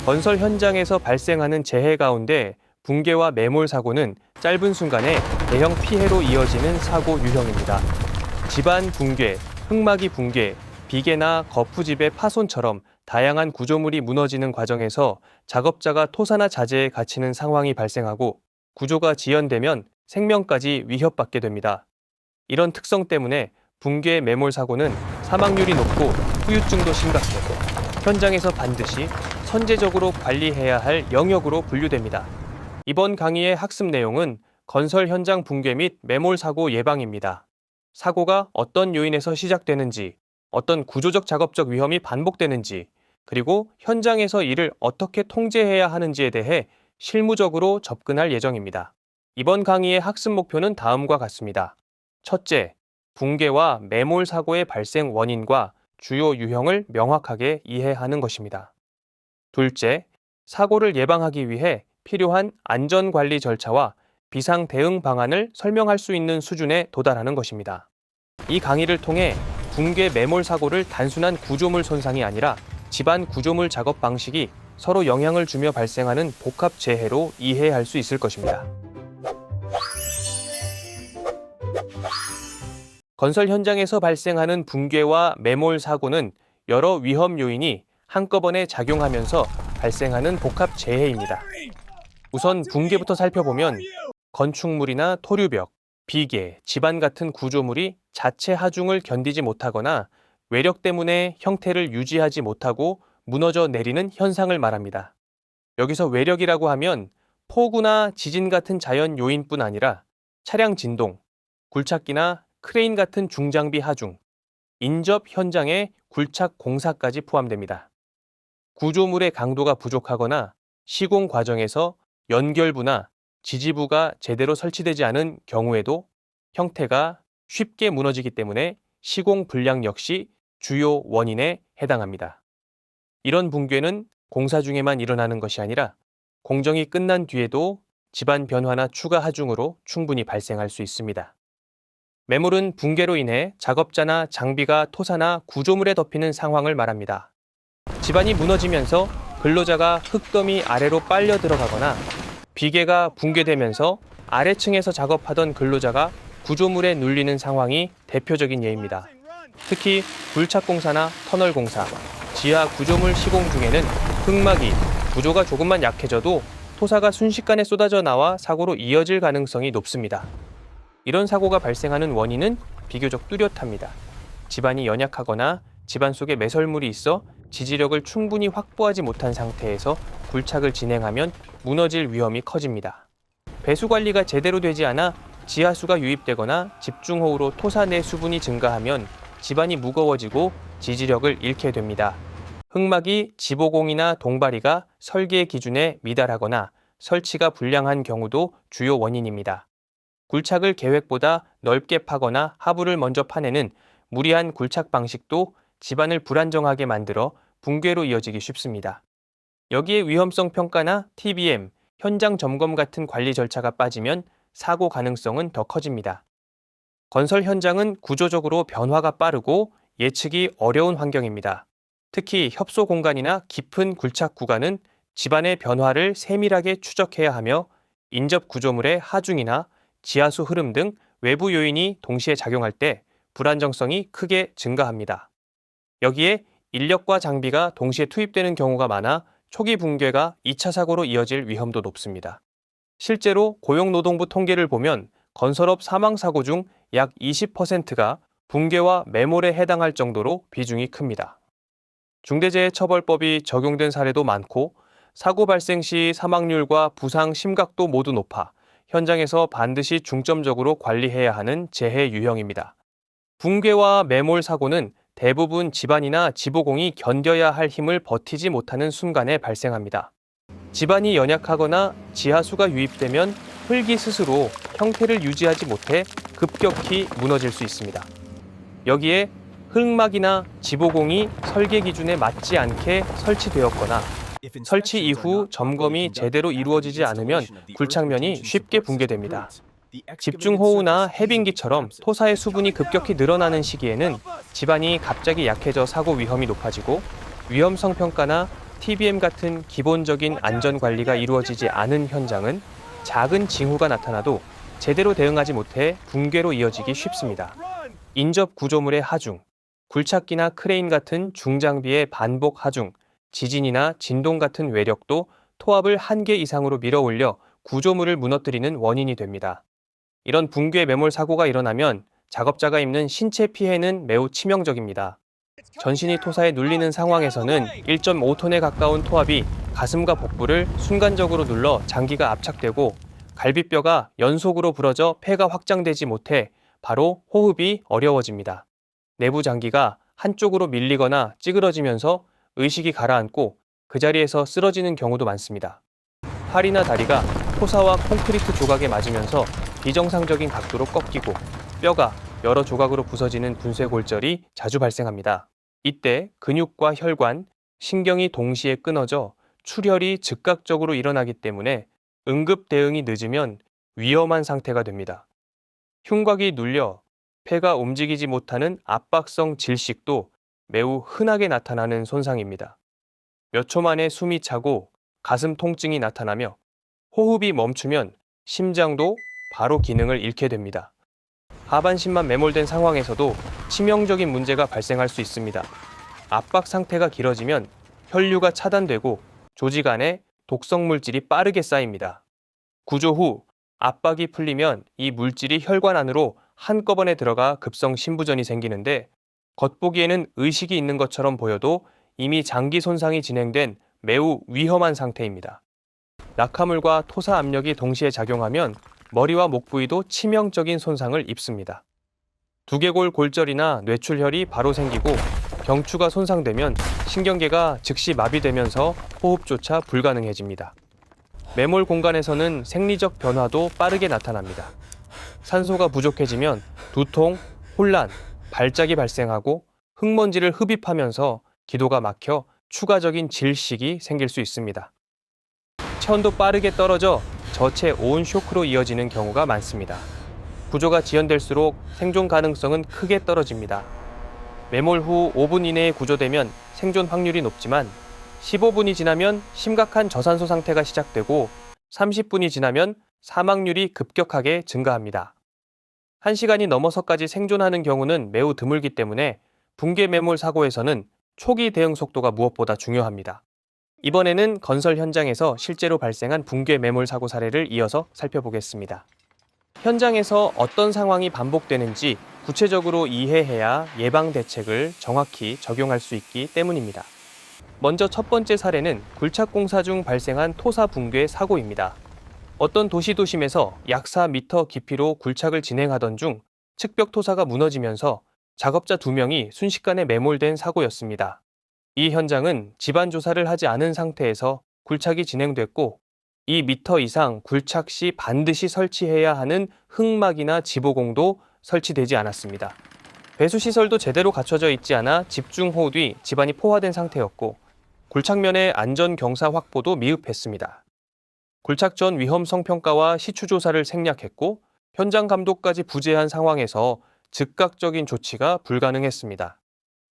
건설 현장에서 발생하는 재해 가운데 붕괴와 매몰 사고는 짧은 순간에 대형 피해로 이어지는 사고 유형입니다. 집안 붕괴, 흙막이 붕괴, 비계나 거푸집의 파손처럼 다양한 구조물이 무너지는 과정에서 작업자가 토사나 자재에 갇히는 상황이 발생하고 구조가 지연되면 생명까지 위협받게 됩니다. 이런 특성 때문에 붕괴 매몰 사고는 사망률이 높고 후유증도 심각해서 현장에서 반드시 선제적으로 관리해야 할 영역으로 분류됩니다. 이번 강의의 학습 내용은 건설 현장 붕괴 및 매몰 사고 예방입니다. 사고가 어떤 요인에서 시작되는지, 어떤 구조적 작업적 위험이 반복되는지, 그리고 현장에서 이를 어떻게 통제해야 하는지에 대해 실무적으로 접근할 예정입니다. 이번 강의의 학습 목표는 다음과 같습니다. 첫째, 붕괴와 매몰 사고의 발생 원인과 주요 유형을 명확하게 이해하는 것입니다. 둘째, 사고를 예방하기 위해 필요한 안전관리 절차와 비상 대응 방안을 설명할 수 있는 수준에 도달하는 것입니다. 이 강의를 통해 붕괴 매몰 사고를 단순한 구조물 손상이 아니라 집안 구조물 작업 방식이 서로 영향을 주며 발생하는 복합 재해로 이해할 수 있을 것입니다. 건설 현장에서 발생하는 붕괴와 매몰 사고는 여러 위험 요인이 한꺼번에 작용하면서 발생하는 복합 재해입니다. 우선 붕괴부터 살펴보면 건축물이나 토류벽, 비계, 지반 같은 구조물이 자체 하중을 견디지 못하거나 외력 때문에 형태를 유지하지 못하고 무너져 내리는 현상을 말합니다. 여기서 외력이라고 하면 폭우나 지진 같은 자연 요인뿐 아니라 차량 진동, 굴착기나 크레인 같은 중장비 하중, 인접 현장의 굴착 공사까지 포함됩니다. 구조물의 강도가 부족하거나 시공 과정에서 연결부나 지지부가 제대로 설치되지 않은 경우에도 형태가 쉽게 무너지기 때문에 시공 불량 역시 주요 원인에 해당합니다. 이런 붕괴는 공사 중에만 일어나는 것이 아니라 공정이 끝난 뒤에도 집안 변화나 추가 하중으로 충분히 발생할 수 있습니다. 매몰은 붕괴로 인해 작업자나 장비가 토사나 구조물에 덮이는 상황을 말합니다. 집안이 무너지면서 근로자가 흙더미 아래로 빨려 들어가거나 비계가 붕괴되면서 아래층에서 작업하던 근로자가 구조물에 눌리는 상황이 대표적인 예입니다. 특히 굴착공사나 터널공사, 지하 구조물 시공 중에는 흙막이 구조가 조금만 약해져도 토사가 순식간에 쏟아져 나와 사고로 이어질 가능성이 높습니다. 이런 사고가 발생하는 원인은 비교적 뚜렷합니다. 집안이 연약하거나 집안 속에 매설물이 있어 지지력을 충분히 확보하지 못한 상태에서 굴착을 진행하면 무너질 위험이 커집니다. 배수 관리가 제대로 되지 않아 지하수가 유입되거나 집중호우로 토사 내 수분이 증가하면 집안이 무거워지고 지지력을 잃게 됩니다. 흙막이 지보공이나 동바리가 설계 기준에 미달하거나 설치가 불량한 경우도 주요 원인입니다. 굴착을 계획보다 넓게 파거나 하부를 먼저 파내는 무리한 굴착 방식도 집안을 불안정하게 만들어 붕괴로 이어지기 쉽습니다. 여기에 위험성 평가나 TBM, 현장 점검 같은 관리 절차가 빠지면 사고 가능성은 더 커집니다. 건설 현장은 구조적으로 변화가 빠르고 예측이 어려운 환경입니다. 특히 협소 공간이나 깊은 굴착 구간은 집안의 변화를 세밀하게 추적해야 하며 인접 구조물의 하중이나 지하수 흐름 등 외부 요인이 동시에 작용할 때 불안정성이 크게 증가합니다. 여기에 인력과 장비가 동시에 투입되는 경우가 많아 초기 붕괴가 2차 사고로 이어질 위험도 높습니다. 실제로 고용노동부 통계를 보면 건설업 사망사고 중 약 20%가 붕괴와 매몰에 해당할 정도로 비중이 큽니다. 중대재해처벌법이 적용된 사례도 많고 사고 발생 시 사망률과 부상 심각도 모두 높아 현장에서 반드시 중점적으로 관리해야 하는 재해 유형입니다. 붕괴와 매몰 사고는 대부분 집안이나 지보공이 견뎌야 할 힘을 버티지 못하는 순간에 발생합니다. 집안이 연약하거나 지하수가 유입되면 흙이 스스로 형태를 유지하지 못해 급격히 무너질 수 있습니다. 여기에 흙막이나 지보공이 설계 기준에 맞지 않게 설치되었거나 설치 이후 점검이 제대로 이루어지지 않으면 굴착면이 쉽게 붕괴됩니다. 집중호우나 해빙기처럼 토사의 수분이 급격히 늘어나는 시기에는 집안이 갑자기 약해져 사고 위험이 높아지고 위험성 평가나 TBM 같은 기본적인 안전 관리가 이루어지지 않은 현장은 작은 징후가 나타나도 제대로 대응하지 못해 붕괴로 이어지기 쉽습니다. 인접 구조물의 하중, 굴착기나 크레인 같은 중장비의 반복 하중, 지진이나 진동 같은 외력도 토합을 한계 이상으로 밀어올려 구조물을 무너뜨리는 원인이 됩니다. 이런 붕괴 매몰 사고가 일어나면 작업자가 입는 신체 피해는 매우 치명적입니다. 전신이 토사에 눌리는 상황에서는 1.5톤에 가까운 토합이 가슴과 복부를 순간적으로 눌러 장기가 압착되고 갈비뼈가 연속으로 부러져 폐가 확장되지 못해 바로 호흡이 어려워집니다. 내부 장기가 한쪽으로 밀리거나 찌그러지면서 의식이 가라앉고 그 자리에서 쓰러지는 경우도 많습니다. 팔이나 다리가 토사와 콘크리트 조각에 맞으면서 비정상적인 각도로 꺾이고 뼈가 여러 조각으로 부서지는 분쇄골절이 자주 발생합니다. 이때 근육과 혈관, 신경이 동시에 끊어져 출혈이 즉각적으로 일어나기 때문에 응급 대응이 늦으면 위험한 상태가 됩니다. 흉곽이 눌려 폐가 움직이지 못하는 압박성 질식도 매우 흔하게 나타나는 손상입니다. 몇 초 만에 숨이 차고 가슴 통증이 나타나며 호흡이 멈추면 심장도 바로 기능을 잃게 됩니다. 하반신만 매몰된 상황에서도 치명적인 문제가 발생할 수 있습니다. 압박 상태가 길어지면 혈류가 차단되고 조직 안에 독성 물질이 빠르게 쌓입니다. 구조 후 압박이 풀리면 이 물질이 혈관 안으로 한꺼번에 들어가 급성 심부전이 생기는데 겉보기에는 의식이 있는 것처럼 보여도 이미 장기 손상이 진행된 매우 위험한 상태입니다. 낙하물과 토사 압력이 동시에 작용하면 머리와 목 부위도 치명적인 손상을 입습니다. 두개골 골절이나 뇌출혈이 바로 생기고 경추가 손상되면 신경계가 즉시 마비되면서 호흡조차 불가능해집니다. 매몰 공간에서는 생리적 변화도 빠르게 나타납니다. 산소가 부족해지면 두통, 혼란, 발작이 발생하고 흙먼지를 흡입하면서 기도가 막혀 추가적인 질식이 생길 수 있습니다. 체온도 빠르게 떨어져 저체 오온 쇼크로 이어지는 경우가 많습니다. 구조가 지연될수록 생존 가능성은 크게 떨어집니다. 매몰 후 5분 이내에 구조되면 생존 확률이 높지만 15분이 지나면 심각한 저산소 상태가 시작되고 30분이 지나면 사망률이 급격하게 증가합니다. 1시간이 넘어서까지 생존하는 경우는 매우 드물기 때문에 붕괴 매몰 사고에서는 초기 대응 속도가 무엇보다 중요합니다. 이번에는 건설 현장에서 실제로 발생한 붕괴 매몰 사고 사례를 이어서 살펴보겠습니다. 현장에서 어떤 상황이 반복되는지 구체적으로 이해해야 예방 대책을 정확히 적용할 수 있기 때문입니다. 먼저 첫 번째 사례는 굴착 공사 중 발생한 토사 붕괴 사고입니다. 어떤 도심에서 약 4m 깊이로 굴착을 진행하던 중 측벽 토사가 무너지면서 작업자 2명이 순식간에 매몰된 사고였습니다. 이 현장은 지반 조사를 하지 않은 상태에서 굴착이 진행됐고 2m 이상 굴착 시 반드시 설치해야 하는 흙막이나 지보공도 설치되지 않았습니다. 배수시설도 제대로 갖춰져 있지 않아 집중호우 뒤 집안이 포화된 상태였고 굴착면의 안전 경사 확보도 미흡했습니다. 굴착 전 위험성 평가와 시추 조사를 생략했고 현장 감독까지 부재한 상황에서 즉각적인 조치가 불가능했습니다.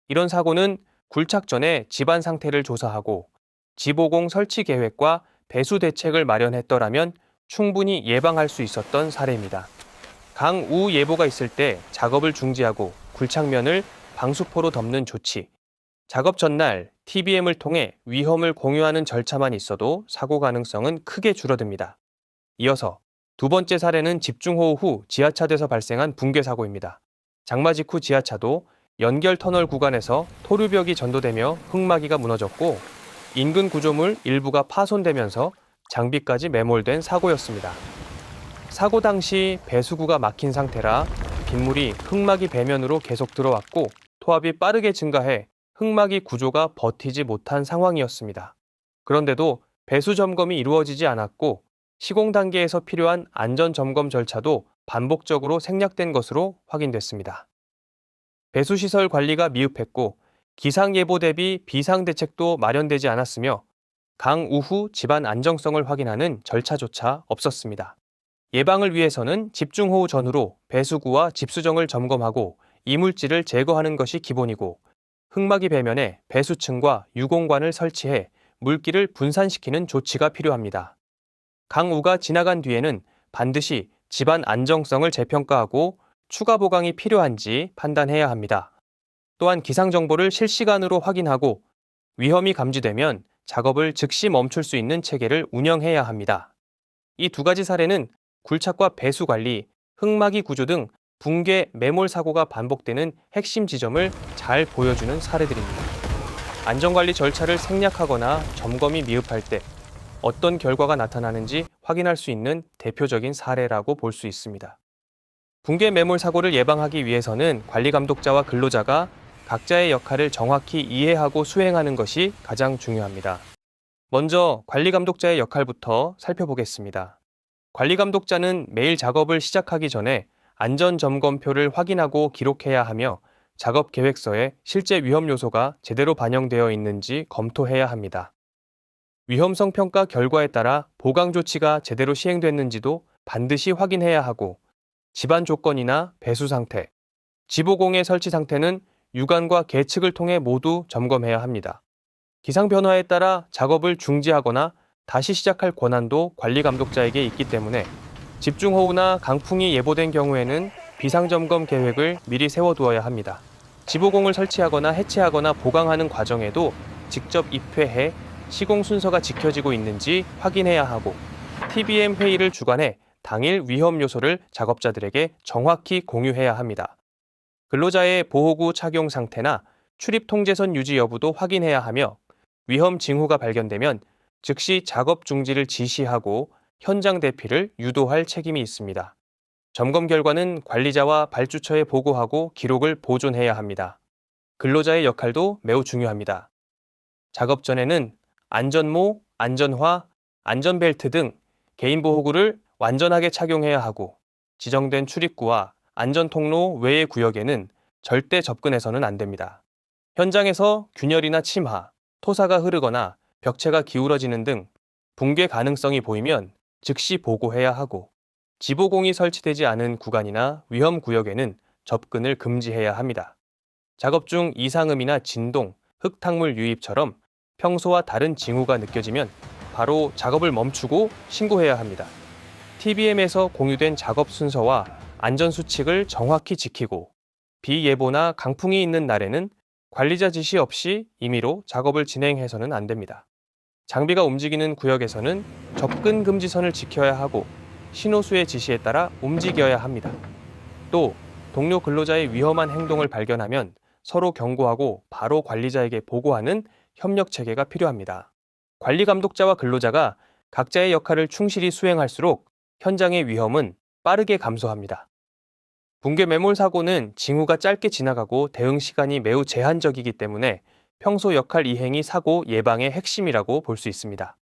이런 사고는 굴착 전에 집안 상태를 조사하고 지보공 설치 계획과 배수 대책을 마련했더라면 충분히 예방할 수 있었던 사례입니다. 강우 예보가 있을 때 작업을 중지하고 굴착면을 방수포로 덮는 조치, 작업 전날 TBM을 통해 위험을 공유하는 절차만 있어도 사고 가능성은 크게 줄어듭니다. 이어서 두 번째 사례는 집중호우 후 지하차도에서 발생한 붕괴 사고입니다. 장마 직후 지하차도 연결 터널 구간에서 토류벽이 전도되며 흙막이가 무너졌고 인근 구조물 일부가 파손되면서 장비까지 매몰된 사고였습니다. 사고 당시 배수구가 막힌 상태라 빗물이 흙막이 배면으로 계속 들어왔고 토합이 빠르게 증가해 흙막이 구조가 버티지 못한 상황이었습니다. 그런데도 배수 점검이 이루어지지 않았고 시공 단계에서 필요한 안전 점검 절차도 반복적으로 생략된 것으로 확인됐습니다. 배수시설 관리가 미흡했고 기상예보 대비 비상대책도 마련되지 않았으며 강우 후 집안 안정성을 확인하는 절차조차 없었습니다. 예방을 위해서는 집중호우 전후로 배수구와 집수정을 점검하고 이물질을 제거하는 것이 기본이고 흙막이 배면에 배수층과 유공관을 설치해 물기를 분산시키는 조치가 필요합니다. 강우가 지나간 뒤에는 반드시 집안 안정성을 재평가하고 추가 보강이 필요한지 판단해야 합니다. 또한 기상 정보를 실시간으로 확인하고 위험이 감지되면 작업을 즉시 멈출 수 있는 체계를 운영해야 합니다. 이 두 가지 사례는 굴착과 배수 관리, 흙막이 구조 등 붕괴, 매몰 사고가 반복되는 핵심 지점을 잘 보여주는 사례들입니다. 안전관리 절차를 생략하거나 점검이 미흡할 때 어떤 결과가 나타나는지 확인할 수 있는 대표적인 사례라고 볼 수 있습니다. 붕괴 매몰 사고를 예방하기 위해서는 관리 감독자와 근로자가 각자의 역할을 정확히 이해하고 수행하는 것이 가장 중요합니다. 먼저 관리 감독자의 역할부터 살펴보겠습니다. 관리 감독자는 매일 작업을 시작하기 전에 안전점검표를 확인하고 기록해야 하며 작업 계획서에 실제 위험 요소가 제대로 반영되어 있는지 검토해야 합니다. 위험성 평가 결과에 따라 보강 조치가 제대로 시행됐는지도 반드시 확인해야 하고 집안 조건이나 배수 상태, 지보공의 설치 상태는 유관과 계측을 통해 모두 점검해야 합니다. 기상 변화에 따라 작업을 중지하거나 다시 시작할 권한도 관리 감독자에게 있기 때문에 집중호우나 강풍이 예보된 경우에는 비상점검 계획을 미리 세워두어야 합니다. 지보공을 설치하거나 해체하거나 보강하는 과정에도 직접 입회해 시공 순서가 지켜지고 있는지 확인해야 하고 TBM 회의를 주관해 당일 위험 요소를 작업자들에게 정확히 공유해야 합니다. 근로자의 보호구 착용 상태나 출입 통제선 유지 여부도 확인해야 하며 위험 징후가 발견되면 즉시 작업 중지를 지시하고 현장 대피를 유도할 책임이 있습니다. 점검 결과는 관리자와 발주처에 보고하고 기록을 보존해야 합니다. 근로자의 역할도 매우 중요합니다. 작업 전에는 안전모, 안전화, 안전벨트 등 개인보호구를 완전하게 착용해야 하고 지정된 출입구와 안전통로 외의 구역에는 절대 접근해서는 안 됩니다. 현장에서 균열이나 침하, 토사가 흐르거나 벽체가 기울어지는 등 붕괴 가능성이 보이면 즉시 보고해야 하고 지보공이 설치되지 않은 구간이나 위험 구역에는 접근을 금지해야 합니다. 작업 중 이상음이나 진동, 흙탕물 유입처럼 평소와 다른 징후가 느껴지면 바로 작업을 멈추고 신고해야 합니다. TBM에서 공유된 작업 순서와 안전수칙을 정확히 지키고 비예보나 강풍이 있는 날에는 관리자 지시 없이 임의로 작업을 진행해서는 안 됩니다. 장비가 움직이는 구역에서는 접근 금지선을 지켜야 하고 신호수의 지시에 따라 움직여야 합니다. 또 동료 근로자의 위험한 행동을 발견하면 서로 경고하고 바로 관리자에게 보고하는 협력 체계가 필요합니다. 관리 감독자와 근로자가 각자의 역할을 충실히 수행할수록 현장의 위험은 빠르게 감소합니다. 붕괴 매몰 사고는 징후가 짧게 지나가고 대응 시간이 매우 제한적이기 때문에 평소 역할 이행이 사고 예방의 핵심이라고 볼 수 있습니다.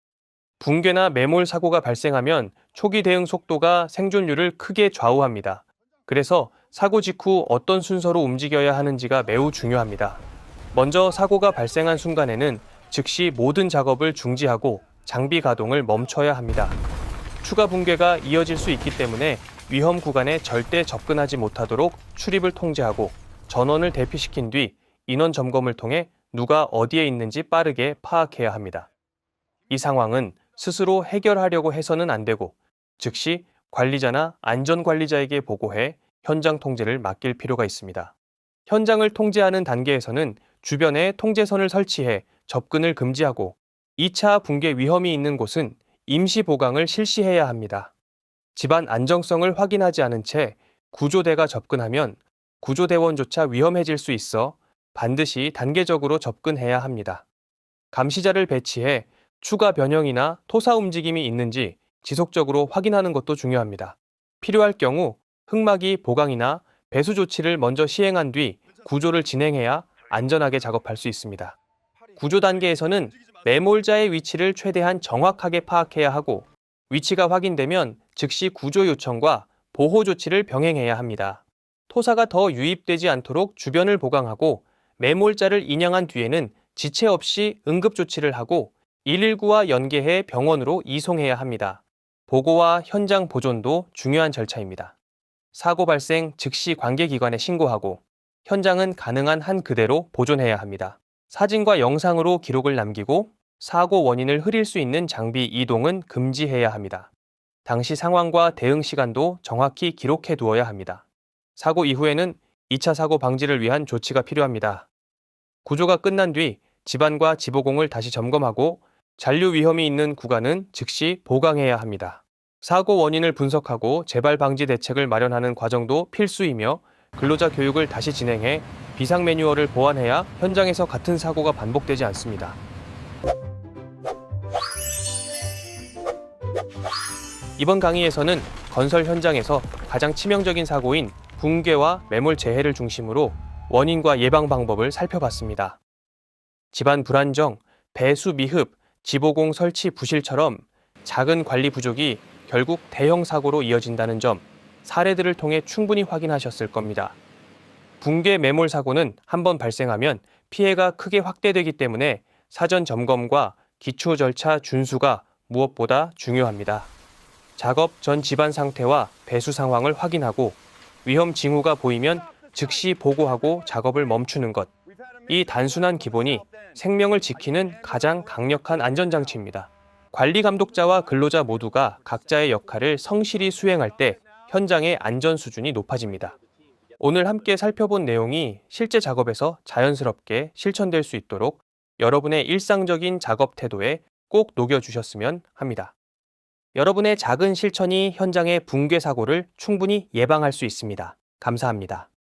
붕괴나 매몰 사고가 발생하면 초기 대응 속도가 생존율을 크게 좌우합니다. 그래서 사고 직후 어떤 순서로 움직여야 하는지가 매우 중요합니다. 먼저 사고가 발생한 순간에는 즉시 모든 작업을 중지하고 장비 가동을 멈춰야 합니다. 추가 붕괴가 이어질 수 있기 때문에 위험 구간에 절대 접근하지 못하도록 출입을 통제하고 전원을 대피시킨 뒤 인원 점검을 통해 누가 어디에 있는지 빠르게 파악해야 합니다. 이 상황은 스스로 해결하려고 해서는 안 되고 즉시 관리자나 안전관리자에게 보고해 현장 통제를 맡길 필요가 있습니다. 현장을 통제하는 단계에서는 주변에 통제선을 설치해 접근을 금지하고 2차 붕괴 위험이 있는 곳은 임시 보강을 실시해야 합니다. 집안 안정성을 확인하지 않은 채 구조대가 접근하면 구조대원조차 위험해질 수 있어 반드시 단계적으로 접근해야 합니다. 감시자를 배치해 추가 변형이나 토사 움직임이 있는지 지속적으로 확인하는 것도 중요합니다. 필요할 경우 흙막이 보강이나 배수 조치를 먼저 시행한 뒤 구조를 진행해야 안전하게 작업할 수 있습니다. 구조 단계에서는 매몰자의 위치를 최대한 정확하게 파악해야 하고 위치가 확인되면 즉시 구조 요청과 보호 조치를 병행해야 합니다. 토사가 더 유입되지 않도록 주변을 보강하고 매몰자를 인양한 뒤에는 지체 없이 응급 조치를 하고 119와 연계해 병원으로 이송해야 합니다. 보고와 현장 보존도 중요한 절차입니다. 사고 발생 즉시 관계기관에 신고하고 현장은 가능한 한 그대로 보존해야 합니다. 사진과 영상으로 기록을 남기고 사고 원인을 흐릴 수 있는 장비 이동은 금지해야 합니다. 당시 상황과 대응 시간도 정확히 기록해 두어야 합니다. 사고 이후에는 2차 사고 방지를 위한 조치가 필요합니다. 구조가 끝난 뒤 집안과 지보공을 다시 점검하고 잔류 위험이 있는 구간은 즉시 보강해야 합니다. 사고 원인을 분석하고 재발 방지 대책을 마련하는 과정도 필수이며 근로자 교육을 다시 진행해 비상 매뉴얼을 보완해야 현장에서 같은 사고가 반복되지 않습니다. 이번 강의에서는 건설 현장에서 가장 치명적인 사고인 붕괴와 매몰 재해를 중심으로 원인과 예방 방법을 살펴봤습니다. 집안 불안정, 배수 미흡, 지보공 설치 부실처럼 작은 관리 부족이 결국 대형 사고로 이어진다는 점, 사례들을 통해 충분히 확인하셨을 겁니다. 붕괴 매몰 사고는 한번 발생하면 피해가 크게 확대되기 때문에 사전 점검과 기초 절차 준수가 무엇보다 중요합니다. 작업 전 집안 상태와 배수 상황을 확인하고 위험 징후가 보이면 즉시 보고하고 작업을 멈추는 것. 이 단순한 기본이 생명을 지키는 가장 강력한 안전장치입니다. 관리 감독자와 근로자 모두가 각자의 역할을 성실히 수행할 때 현장의 안전 수준이 높아집니다. 오늘 함께 살펴본 내용이 실제 작업에서 자연스럽게 실천될 수 있도록 여러분의 일상적인 작업 태도에 꼭 녹여주셨으면 합니다. 여러분의 작은 실천이 현장의 붕괴 사고를 충분히 예방할 수 있습니다. 감사합니다.